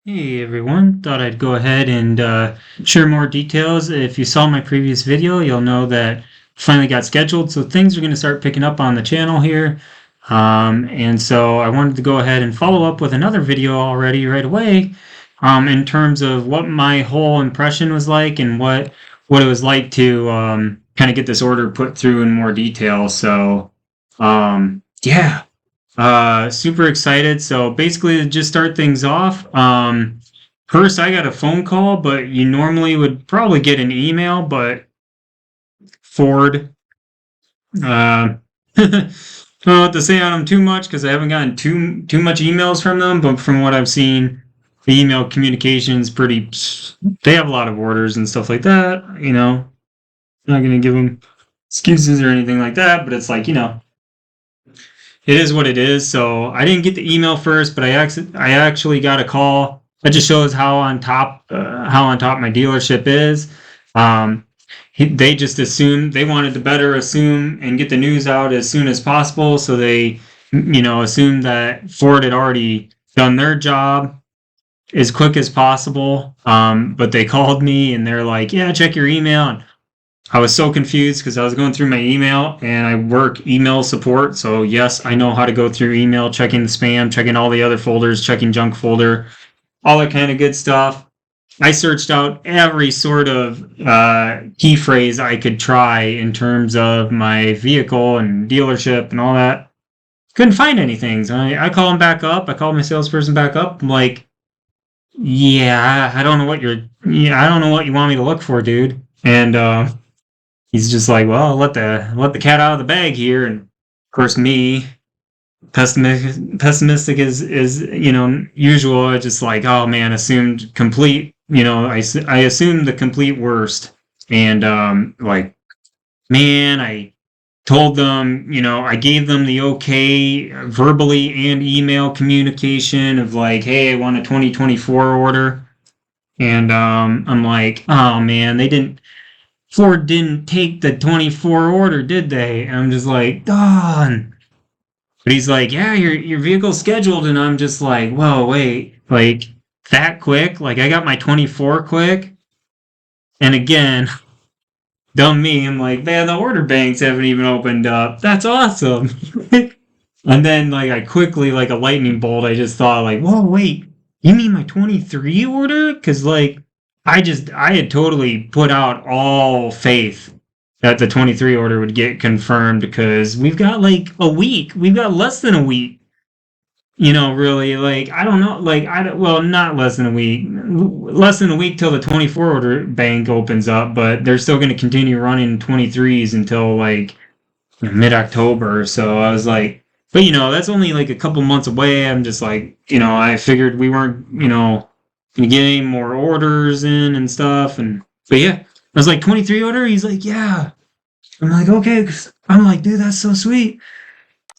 Hey everyone, thought I'd go ahead and share more details. If you saw my previous video, you'll know that finally got scheduled, so things are going to start picking up on the channel here. And so I wanted to go ahead and follow up with another video already right away in terms of what my whole impression was like and what it was like to kind of get this order put through in more detail. So yeah. Super excited. So basically, to just start things off, first I got a phone call, but you normally would probably get an email, but Ford, uh, I don't know what to say on them too much because I haven't gotten too much emails from them, but from what I've seen, the email communication's pretty. They have a lot of orders and stuff like that. Not gonna give them excuses or anything like that, but it's like it is what it is. So I didn't get the email first, but I actually got a call. That just shows how on top my dealership is. Um, they just assumed they wanted to better assume and get the news out as soon as possible. So they, assumed that Ford had already done their job as quick as possible. But they called me and they're like, "Yeah, check your email." And I was so confused because I was going through my email and I work email support. So yes, I know how to go through email, checking the spam, checking all the other folders, checking junk folder, all that kind of good stuff. I searched out every sort of key phrase I could try in terms of my vehicle and dealership and all that. Couldn't find anything. So I call him back up. I called my salesperson back up. I'm like, yeah, I don't know what I don't know what you want me to look for, dude. And he's just like, well, let the cat out of the bag here. And of course, me, pessimistic is usual. I just like, oh man, assumed complete. I assumed the complete worst, and like, man, I told them, I gave them the okay verbally and email communication of like, hey, I want a 2024 order, and I'm like, oh man, Ford didn't take the 24 order, did they? And I'm just like, darn. But he's like, yeah, your vehicle's scheduled, and I'm just like, whoa, wait, like that quick? Like I got my 24 quick, and again, dumb me, I'm like, man, the order banks haven't even opened up. That's awesome. And then like I quickly, like a lightning bolt, I just thought like, whoa, wait, you mean my 23 order? Because like I had totally put out all faith that the 23 order would get confirmed because we've got like a week. We've got less than a week. Really, like I don't know, like well, not less than a week. Less than a week till the 24 order bank opens up, but they're still going to continue running 23s until like mid-October. So I was like, but that's only like a couple months away. I'm just like, I figured we weren't, gonna get any more orders in and stuff. And but yeah, I was like 23 order. He's like, yeah. I'm like, okay. I'm like, dude, that's so sweet.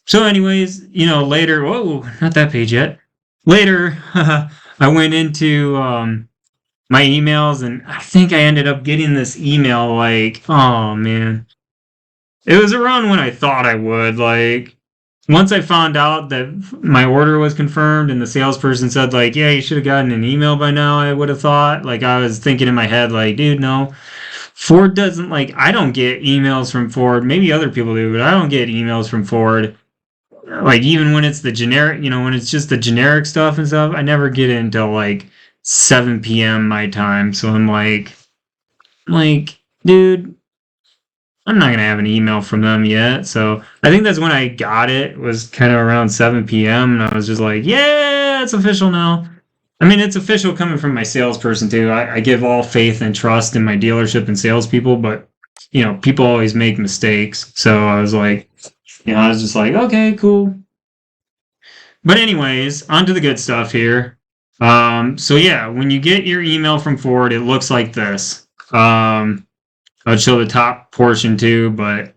So, anyways, later. Whoa, not that page yet. Later, I went into my emails, and I think I ended up getting this email. Like, oh man, it was around when I thought I would. Like, once I found out that my order was confirmed and the salesperson said, like, yeah, you should have gotten an email by now, I would have thought. Like, I was thinking in my head, like, dude, no. Ford doesn't, like, I don't get emails from Ford. Maybe other people do, but I don't get emails from Ford. Like, even when it's the generic, when it's just the generic stuff and stuff, I never get it until, like, 7 p.m. my time. So I'm like, dude, I'm not gonna have an email from them yet. So I think that's when I got it. Was kind of around 7 p.m. and I was just like, yeah, it's official now. I mean, it's official coming from my salesperson too. I give all faith and trust in my dealership and salespeople, but people always make mistakes. So I was like, I was just like, okay, cool. But anyways, on to the good stuff here. So yeah, when you get your email from Ford, it looks like this. I'll show the top portion too, but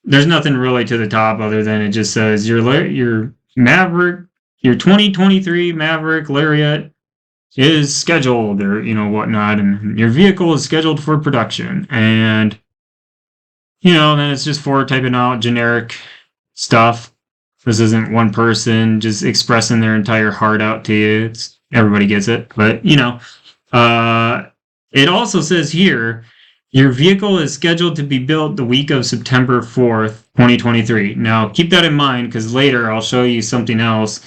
there's nothing really to the top other than it just says your Maverick, your 2023 Maverick Lariat is scheduled or whatnot, and your vehicle is scheduled for production. And then it's just Ford typing out generic stuff. This isn't one person just expressing their entire heart out to you. It's everybody gets it. But, it also says here, your vehicle is scheduled to be built the week of September 4th, 2023. Now, keep that in mind because later I'll show you something else.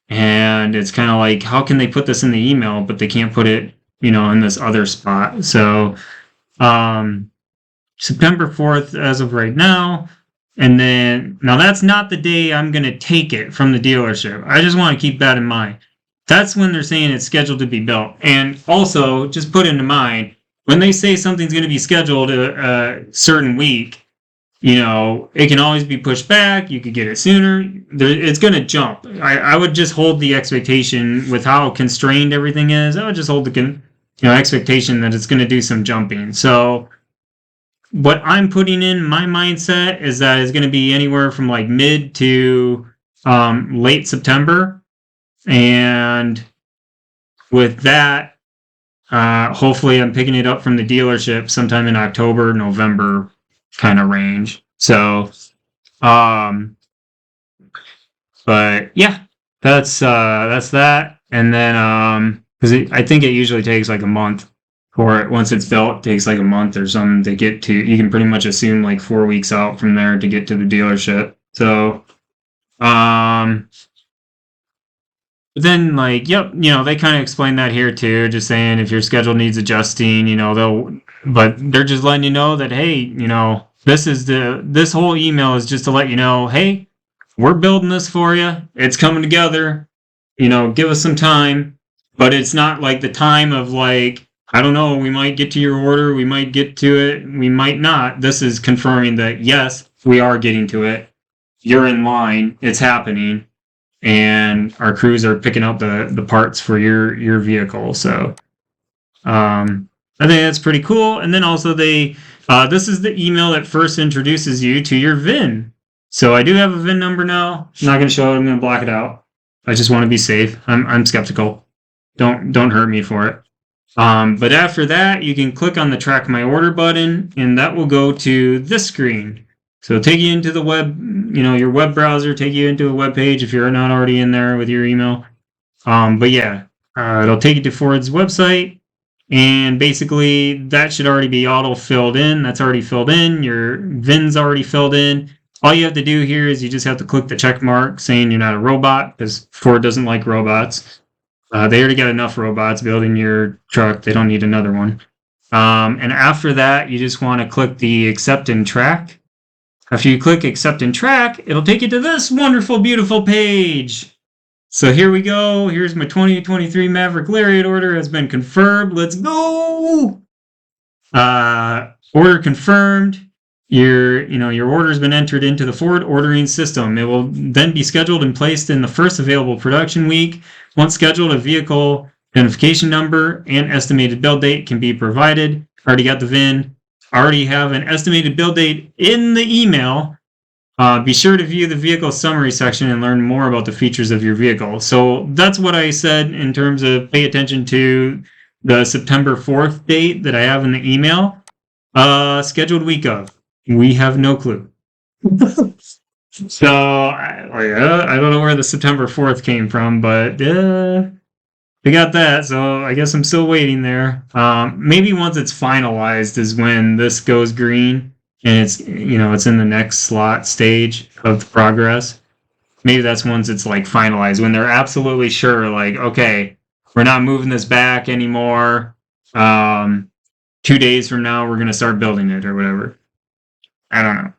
And it's kind of like, how can they put this in the email, but they can't put it, in this other spot? So, September 4th as of right now. And then, now that's not the day I'm going to take it from the dealership. I just want to keep that in mind. That's when they're saying it's scheduled to be built. And also, just put into mind, when they say something's going to be scheduled a certain week, it can always be pushed back. You could get it sooner. It's going to jump. I would just hold the expectation with how constrained everything is. I would just hold the expectation that it's going to do some jumping. So what I'm putting in my mindset is that it's going to be anywhere from like mid to late September. And with that, hopefully I'm picking it up from the dealership sometime in October, November kind of range. So, but yeah, that's that. And then, because I think it usually takes like a month for it. Once it's built, it takes like a month or something to get to. You can pretty much assume like 4 weeks out from there to get to the dealership. So, but then like, yep, they kind of explain that here too, just saying if your schedule needs adjusting, but they're just letting you know that, hey, this whole email is just to let you know, hey, we're building this for you. It's coming together. Give us some time. But it's not like the time of like, I don't know, we might get to your order, we might get to it, we might not. This is confirming that, yes, we are getting to it. You're in line. It's happening. And our crews are picking up the parts for your vehicle. So I think that's pretty cool. And then also this is the email that first introduces you to your VIN. So I do have a VIN number now. I'm not going to show it. I'm going to block it out. I just want to be safe. I'm skeptical. Don't hurt me for it. But after that, you can click on the Track My Order button, and that will go to this screen. So take you into the web, your web browser, take you into a web page if you're not already in there with your email. But yeah, it'll take you to Ford's website, and basically that should already be auto filled in. That's already filled in. Your VIN's already filled in. All you have to do here is you just have to click the check mark saying you're not a robot, because Ford doesn't like robots. They already got enough robots building your truck. They don't need another one. And after that, you just want to click the Accept and Track. After you click Accept and Track, it'll take you to this wonderful, beautiful page. So here we go. Here's my 2023 Maverick Lariat order has been confirmed. Let's go! Order confirmed. Your order has been entered into the Ford ordering system. It will then be scheduled and placed in the first available production week. Once scheduled, a vehicle identification number and estimated build date can be provided. Already got the VIN. Already have an estimated build date in the email. Be sure to view the vehicle summary section and learn more about the features of your vehicle. So that's what I said in terms of pay attention to the September 4th date that I have in the email. Scheduled week of. We have no clue. So I don't know where the September 4th came from, but we got that. So I guess I'm still waiting there. Maybe once it's finalized is when this goes green and it's in the next slot stage of the progress. Maybe that's once it's like finalized, when they're absolutely sure, like, okay, we're not moving this back anymore. 2 days from now, we're going to start building it or whatever. I don't know.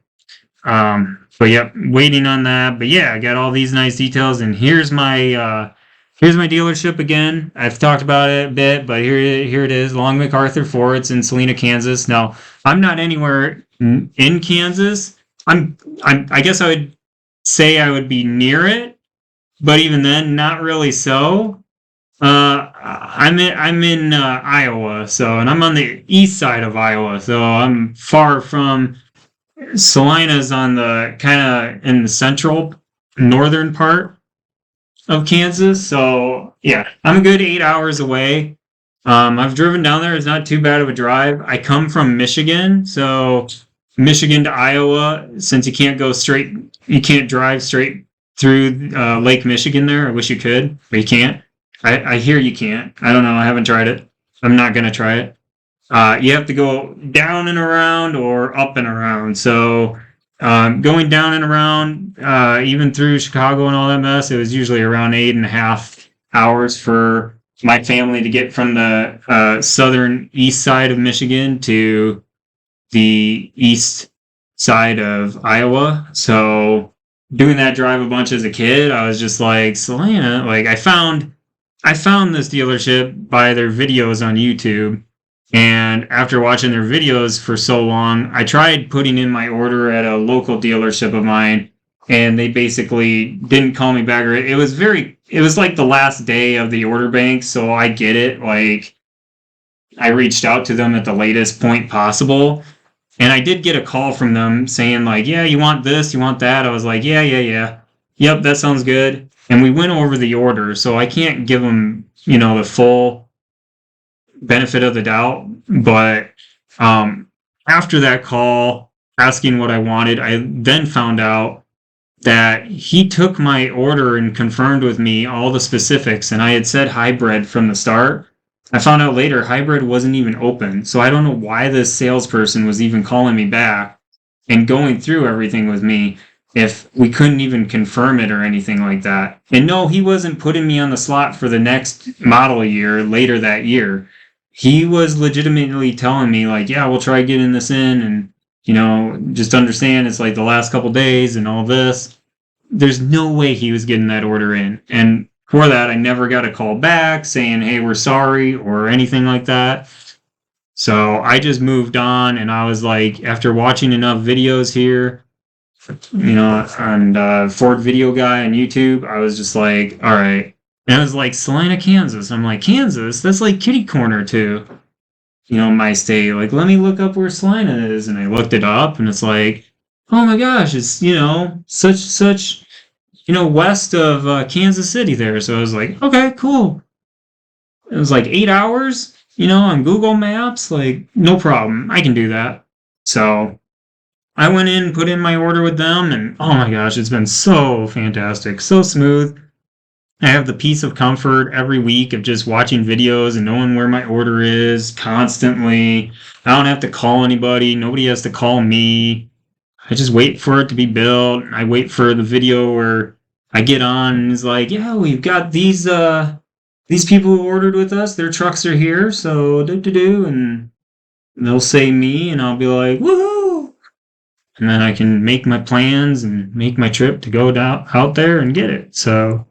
But yep, waiting on that. But yeah, I got all these nice details, and here's my dealership again. I've talked about it a bit, but here it is, Long MacArthur Ford. It's in Salina, Kansas. Now, I'm not anywhere in Kansas. I guess I would say I would be near it, but even then, not really so. I'm in Iowa, and I'm on the east side of Iowa, so I'm far from. Salina's on the kind of in the central northern part of Kansas. So yeah, I'm a good 8 hours away. I've driven down there. It's not too bad of a drive. I come from Michigan, so Michigan to Iowa, since you can't drive straight through Lake Michigan there. I wish you could, but you can't. I hear you can't. I don't know. I haven't tried it. I'm not gonna try it. You have to go down and around or up and around. So going down and around, even through Chicago and all that mess, it was usually around 8.5 hours for my family to get from the southern east side of Michigan to the east side of Iowa. So doing that drive a bunch as a kid, I was just like, Selena, like I found this dealership by their videos on YouTube. And after watching their videos for so long, I tried putting in my order at a local dealership of mine, and they basically didn't call me back. Or it was like the last day of the order bank, so I get it. Like, I reached out to them at the latest point possible, and I did get a call from them saying, like, yeah, you want this, you want that. I was like, yeah, yeah, yeah. Yep, that sounds good. And we went over the order, so I can't give them, the full benefit of the doubt. But after that call, asking what I wanted, I then found out that he took my order and confirmed with me all the specifics, and I had said hybrid from the start. I found out later hybrid wasn't even open, so I don't know why this salesperson was even calling me back and going through everything with me if we couldn't even confirm it or anything like that. And no, he wasn't putting me on the slot for the next model year later that year. He was legitimately telling me, like, yeah, we'll try getting this in, and just understand it's like the last couple days and all this. There's no way he was getting that order in. And for that, I never got a call back saying, hey, we're sorry or anything like that. So I just moved on, and I was like, after watching enough videos here, on Ford Video Guy on YouTube, I was just like, all right. And it was like Salina, Kansas. I'm like, Kansas? That's like kitty corner to, my state. Like, let me look up where Salina is. And I looked it up, and it's like, oh my gosh, it's, such, west of Kansas City there. So I was like, okay, cool. It was like 8 hours, on Google Maps. Like, no problem. I can do that. So I went in, put in my order with them, and oh my gosh, it's been so fantastic, so smooth. I have the peace of comfort every week of just watching videos and knowing where my order is constantly. I don't have to call anybody. Nobody has to call me. I just wait for it to be built. I wait for the video where I get on and it's like, yeah, we've got these people who ordered with us. Their trucks are here, so do, and they'll say me, and I'll be like, woohoo! And then I can make my plans and make my trip to go out there and get it. So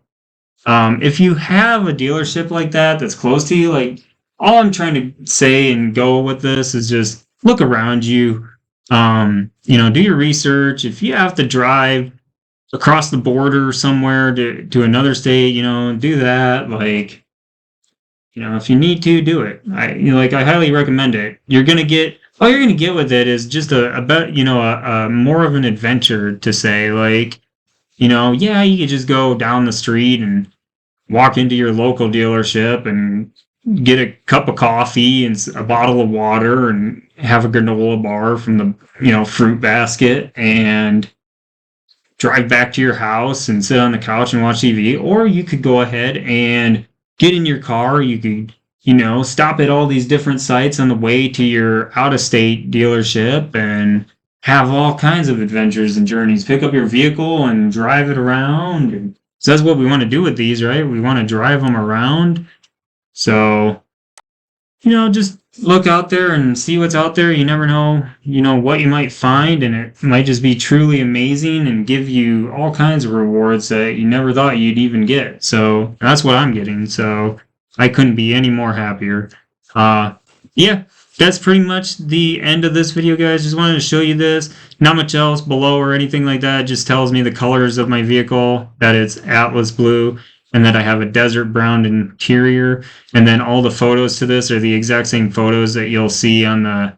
if you have a dealership like that that's close to you, like, all I'm trying to say and go with this is just look around you. Do your research. If you have to drive across the border somewhere to another state, do that. Like, if you need to, do it. I highly recommend it. All you're gonna get with it is just a more of an adventure, to say, like, yeah, you could just go down the street and walk into your local dealership and get a cup of coffee and a bottle of water and have a granola bar from the fruit basket and drive back to your house and sit on the couch and watch TV. Or you could go ahead and get in your car. You could stop at all these different sites on the way to your out-of-state dealership and have all kinds of adventures and journeys. Pick up your vehicle and drive it around. And so that's what we want to do with these, right? We want to drive them around. So, just look out there and see what's out there. You never know, what you might find, and it might just be truly amazing and give you all kinds of rewards that you never thought you'd even get. So that's what I'm getting. So I couldn't be any more happier. Yeah, that's pretty much the end of this video, guys. Just wanted to show you this. Not much else below or anything like that. It just tells me the colors of my vehicle, that it's Atlas blue, and that I have a desert brown interior. And then all the photos to this are the exact same photos that you'll see on the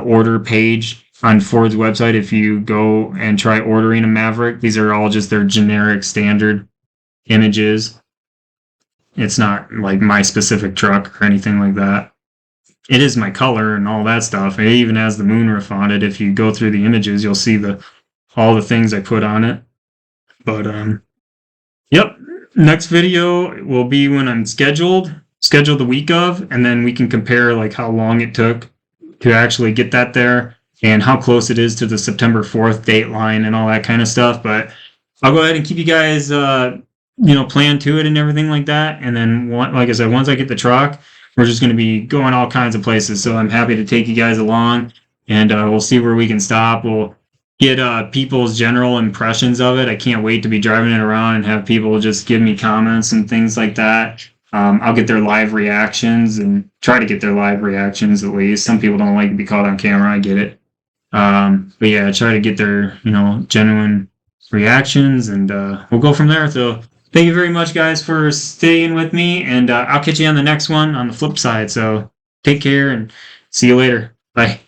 order page on Ford's website if you go and try ordering a Maverick. These are all just their generic standard images. It's not like my specific truck or anything like that. It is my color and all that stuff. It even has the moonroof on it. If you go through the images, you'll see all the things I put on it. But yep, next video will be when I'm scheduled the week of, and then we can compare like how long it took to actually get that there and how close it is to the September 4th date line and all that kind of stuff. But I'll go ahead and keep you guys, plan to it and everything like that. And then, like I said, once I get the truck, we're just going to be going all kinds of places. So I'm happy to take you guys along, and we'll see where we can stop. We'll get people's general impressions of it. I can't wait to be driving it around and have people just give me comments and things like that. I'll get their live reactions and try to get their live reactions at least. Some people don't like to be caught on camera. I get it. But yeah, try to get their, genuine reactions, and we'll go from there. So thank you very much, guys, for staying with me, and I'll catch you on the next one on the flip side. So take care and see you later. Bye.